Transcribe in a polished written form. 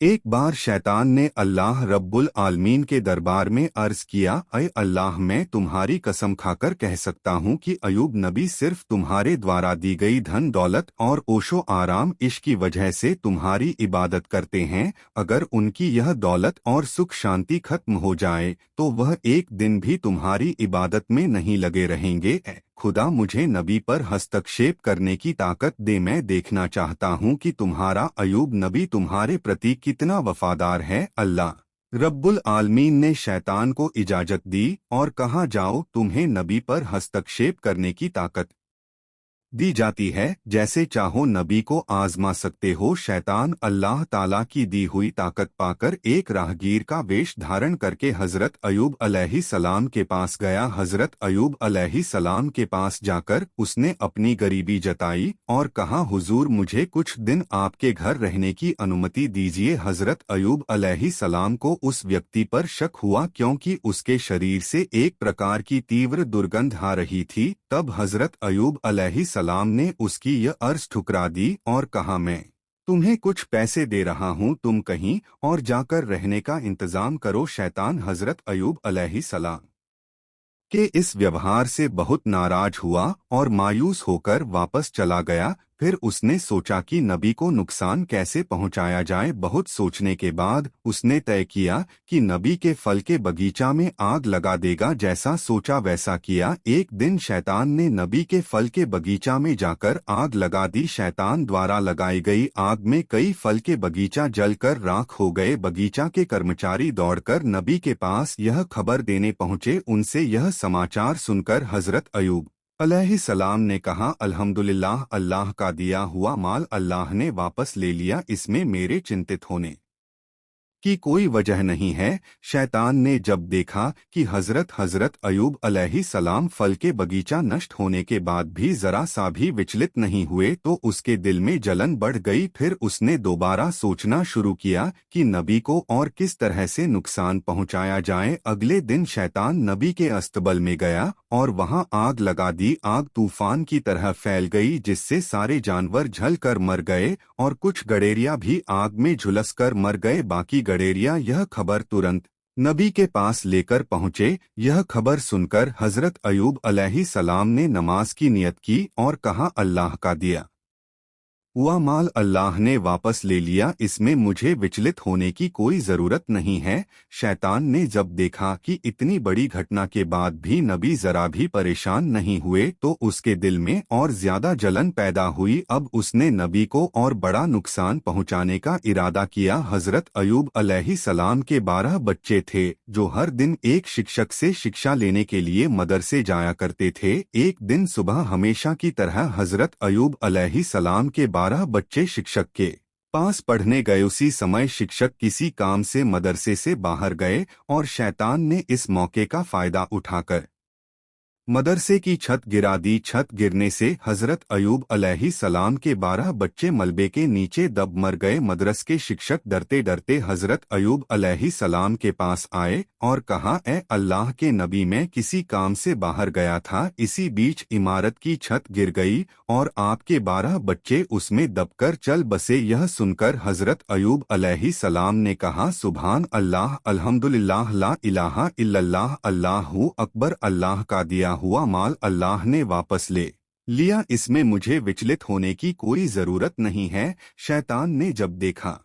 एक बार शैतान ने अल्लाह रब्बुल आलमीन के दरबार में अर्ज किया, अय अल्लाह, मैं तुम्हारी कसम खाकर कह सकता हूँ कि अयूब नबी सिर्फ तुम्हारे द्वारा दी गई धन दौलत और ओशो आराम इश्क की वजह से तुम्हारी इबादत करते हैं। अगर उनकी यह दौलत और सुख शांति खत्म हो जाए तो वह एक दिन भी तुम्हारी इबादत में नहीं लगे रहेंगे। खुदा मुझे नबी पर हस्तक्षेप करने की ताकत दे। मैं देखना चाहता हूँ कि तुम्हारा अयूब नबी तुम्हारे प्रति कितना वफादार है। अल्लाह रब्बुल आलमीन ने शैतान को इजाजत दी और कहा, जाओ, तुम्हें नबी पर हस्तक्षेप करने की ताकत दी जाती है, जैसे चाहो नबी को आजमा सकते हो। शैतान अल्लाह ताला की दी हुई ताकत पाकर एक राहगीर का वेश धारण करके हजरत अयूब अलैहिस्सलाम के पास गया। हजरत अयूब अलैहिस्सलाम के पास जाकर उसने अपनी गरीबी जताई और कहा, हुजूर, मुझे कुछ दिन आपके घर रहने की अनुमति दीजिए। हजरत अयूब अलैहिस्सलाम को उस व्यक्ति पर शक हुआ क्योंकि उसके शरीर से एक प्रकार की तीव्र दुर्गंध आ रही थी। तब हजरत अयूब अलैहिस्सलाम ने उसकी यह अर्ज ठुकरा दी और कहा, मैं तुम्हें कुछ पैसे दे रहा हूँ, तुम कहीं और जाकर रहने का इंतजाम करो। शैतान हजरत अयूब अलैहिस्सलाम के इस व्यवहार से बहुत नाराज हुआ और मायूस होकर वापस चला गया। फिर उसने सोचा कि नबी को नुकसान कैसे पहुंचाया जाए। बहुत सोचने के बाद उसने तय किया कि नबी के फल के बगीचा में आग लगा देगा। जैसा सोचा वैसा किया। एक दिन शैतान ने नबी के फल के बगीचा में जाकर आग लगा दी। शैतान द्वारा लगाई गई आग में कई फल के बगीचा जलकर राख हो गए। बगीचा के कर्मचारी दौड़कर नबी के पास यह खबर देने पहुंचे। उनसे यह समाचार सुनकर हजरत अयूब अलैहिस्सलाम ने कहा, अल्हम्दुलिल्लाह, अल्लाह का दिया हुआ माल अल्लाह ने वापस ले लिया, इसमें मेरे चिंतित होने की कोई वजह नहीं है। शैतान ने जब देखा कि हजरत अयूब अलैहिस्सलाम फल के बगीचा नष्ट होने के बाद भी जरा सा भी विचलित नहीं हुए तो उसके दिल में जलन बढ़ गई। फिर उसने दोबारा सोचना शुरू किया कि नबी को और किस तरह से नुकसान पहुंचाया जाए। अगले दिन शैतान नबी के अस्तबल में गया और वहां आग लगा दी। आग तूफान की तरह फैल गई जिससे सारे जानवर जल कर मर गए और कुछ गडेरिया भी आग में झुलस कर मर गए। बाकी गडेरिया यह खबर तुरंत नबी के पास लेकर पहुंचे। यह खबर सुनकर हजरत अयूब अलैहिस्सलाम ने नमाज की नियत की और कहा, अल्लाह का दिया हुआ माल अल्लाह ने वापस ले लिया, इसमें मुझे विचलित होने की कोई जरूरत नहीं है। शैतान ने जब देखा कि इतनी बड़ी घटना के बाद भी नबी जरा भी परेशान नहीं हुए तो उसके दिल में और ज्यादा जलन पैदा हुई। अब उसने नबी को और बड़ा नुकसान पहुंचाने का इरादा किया। हजरत अयूब अलैहिस्सलाम के 12 बच्चे थे जो हर दिन एक शिक्षक से शिक्षा लेने के लिए मदरसे जाया करते थे। एक दिन सुबह हमेशा की तरह हजरत अयूब अलैहिस्सलाम के 12 बच्चे शिक्षक के पास पढ़ने गए। उसी समय शिक्षक किसी काम से मदरसे से बाहर गए और शैतान ने इस मौके का फायदा उठाकर मदरसे की छत गिरा दी। छत गिरने से हजरत अयूब अलैहिस्सलाम के 12 बच्चे मलबे के नीचे दब मर गए। मदरस के शिक्षक डरते डरते हजरत अयूब अलैहिस्सलाम के पास आए और कहा, ए अल्लाह के नबी, मैं किसी काम से बाहर गया था, इसी बीच इमारत की छत गिर गई और आपके 12 बच्चे उसमें दबकर चल बसे। यह सुनकर हजरत अयूब अलैहिस्सलाम ने कहा, सुभान अल्लाह, अल्हम्दुलिल्लाह, ला इलाहा इल्लल्लाह, अल्लाहु अकबर, अल्लाह का दिया हुआ माल अल्लाह ने वापस ले लिया, इसमें मुझे विचलित होने की कोई जरूरत नहीं है। शैतान ने जब देखा